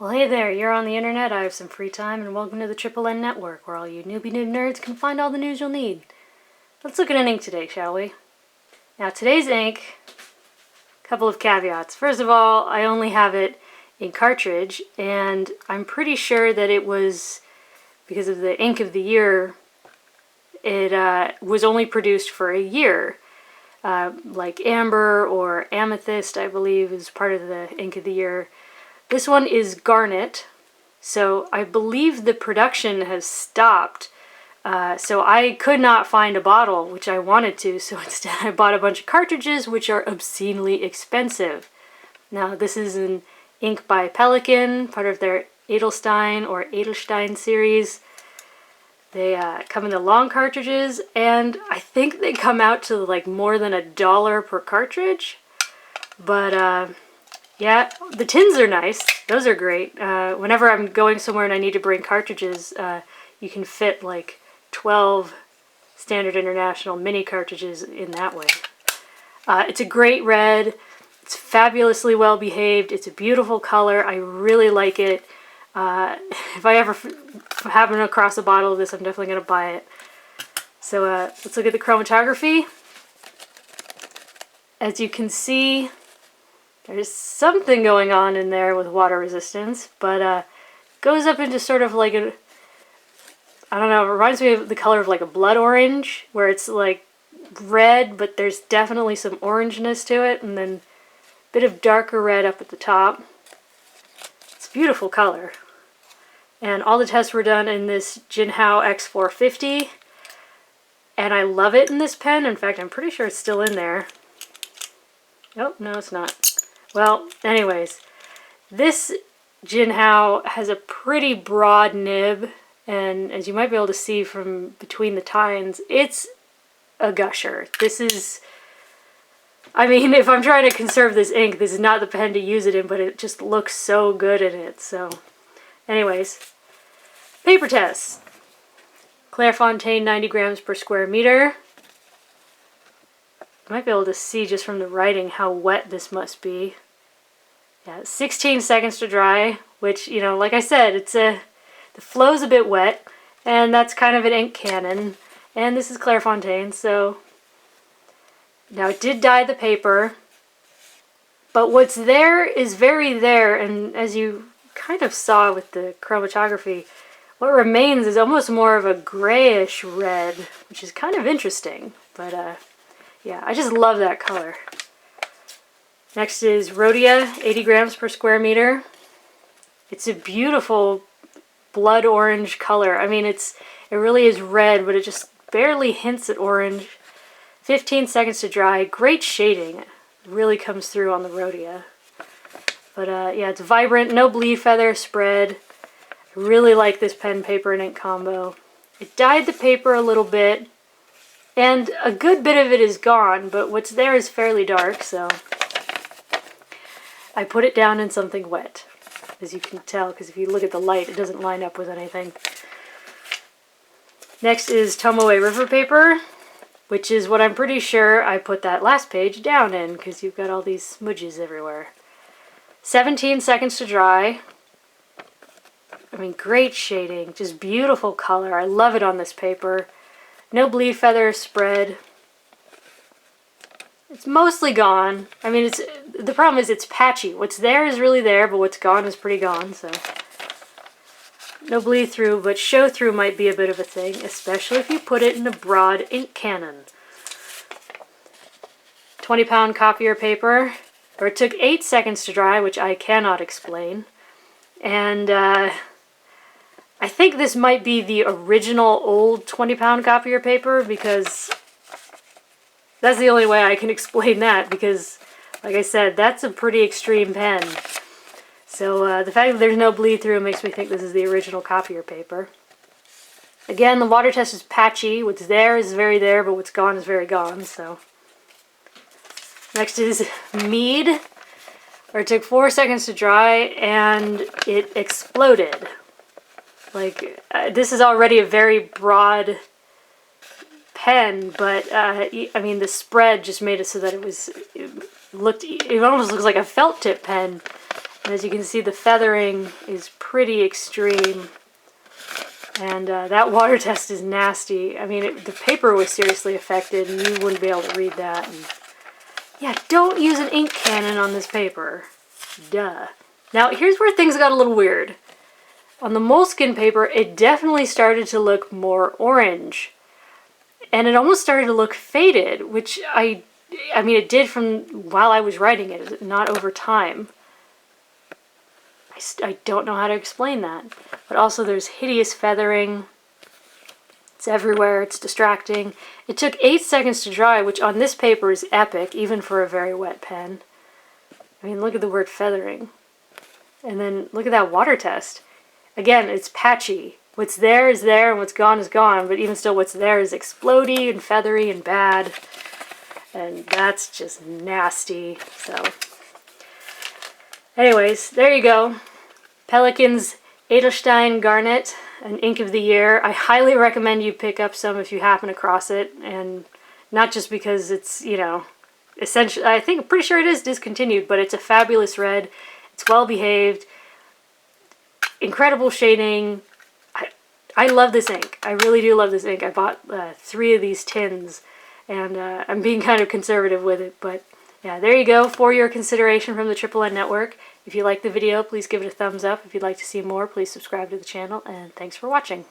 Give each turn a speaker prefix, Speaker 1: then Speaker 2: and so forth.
Speaker 1: Well, hey there, you're on the internet, I have some free time, and welcome to the Triple N Network, where all you newbie noob nerds can find all the news you'll need. Let's look at an ink today, shall we? Now, today's ink, a couple of caveats. First of all, I only have it in cartridge, and I'm pretty sure that it was, because of the ink of the year, it was only produced for a year. Like amber or amethyst, I believe, is part of the ink of the year. This one is Garnet, so I believe the production has stopped. So I could not find a bottle, which I wanted to, so instead I bought a bunch of cartridges, which are obscenely expensive. Now, this is an ink by Pelikan, part of their Edelstein or Edelstein series. They come in the long cartridges, and I think they come out to like more than $1 per cartridge. But yeah, the tins are nice. Those are great. Whenever I'm going somewhere and I need to bring cartridges, you can fit like 12 standard international mini cartridges in that way. It's a great red. It's fabulously well behaved. It's a beautiful color. I really like it. If I ever happen across a bottle of this, I'm definitely going to buy it. So let's look at the chromatography. As you can see, there's something going on in there with water resistance, but goes up into sort of like a, I don't know, it reminds me of the color of like a blood orange, where it's like red, but there's definitely some orangeness to it, and then a bit of darker red up at the top. It's a beautiful color. And all the tests were done in this JinHao X450, and I love it in this pen. In fact, I'm pretty sure it's still in there. Oh, no, it's not. Well, anyways, this JinHao has a pretty broad nib, and as you might be able to see from between the tines, it's a gusher. This is, I mean, if I'm trying to conserve this ink, this is not the pen to use it in, but it just looks so good in it. So, anyways, paper tests. Clairefontaine 90 grams per square meter. You might be able to see just from the writing how wet this must be. Yeah, 16 seconds to dry, which, you know, like I said, the flow's a bit wet, and that's kind of an ink cannon. And this is Clairefontaine, so now it did dye the paper, but what's there is very there, and as you kind of saw with the chromatography, what remains is almost more of a grayish red, which is kind of interesting, but yeah, I just love that color. Next is Rhodia, 80 grams per square meter. It's a beautiful blood orange color. I mean, it really is red, but it just barely hints at orange. 15 seconds to dry. Great shading. It really comes through on the Rhodia. But yeah, it's vibrant, no bleed feather spread. I really like this pen, paper, and ink combo. It dyed the paper a little bit, and a good bit of it is gone, but what's there is fairly dark, so I put it down in something wet, as you can tell, because if you look at the light, it doesn't line up with anything. Next is Tomoe River Paper, which is what I'm pretty sure I put that last page down in, because you've got all these smudges everywhere. 17 seconds to dry. I mean, great shading, just beautiful color. I love it on this paper. No bleed feather spread. It's mostly gone. I mean, the problem is it's patchy. What's there is really there, but what's gone is pretty gone, so. No bleed through, but show through might be a bit of a thing, especially if you put it in a broad ink cannon. 20-pound copier paper, or it took 8 seconds to dry, which I cannot explain. And I think this might be the original old 20-pound copier paper, because that's the only way I can explain that, because, like I said, that's a pretty extreme pen. So the fact that there's no bleed through makes me think this is the original copier paper. Again, the water test is patchy. What's there is very there, but what's gone is very gone, so. Next is Mead, where it took 4 seconds to dry, and it exploded. Like, this is already a very broad pen, but I mean, the spread just made it so that it almost looks like a felt tip pen, And as you can see, the feathering is pretty extreme. And that water test is nasty. I mean, the paper was seriously affected, and you wouldn't be able to read that. And yeah, don't use an ink cannon on this paper. Duh. Now, here's where things got a little weird. On the Moleskine paper, it definitely started to look more orange. And it almost started to look faded, which I mean, it did from while I was writing it, not over time. I don't know how to explain that. But also there's hideous feathering. It's everywhere. It's distracting. It took 8 seconds to dry, which on this paper is epic, even for a very wet pen. I mean, look at the word feathering. And then look at that water test. Again, it's patchy. What's there is there, and what's gone is gone. But even still, what's there is explodey and feathery and bad. And that's just nasty. So, anyways, there you go. Pelikan's Edelstein Garnet, an ink of the year. I highly recommend you pick up some if you happen across it. And not just because it's, you know, essentially, I'm pretty sure it is discontinued, but it's a fabulous red. It's well behaved. Incredible shading. I love this ink. I really do love this ink. I bought 3 of these tins, and I'm being kind of conservative with it, but yeah, there you go for your consideration from the Triple N Network. If you liked the video, please give it a thumbs up. If you'd like to see more, please subscribe to the channel, and thanks for watching.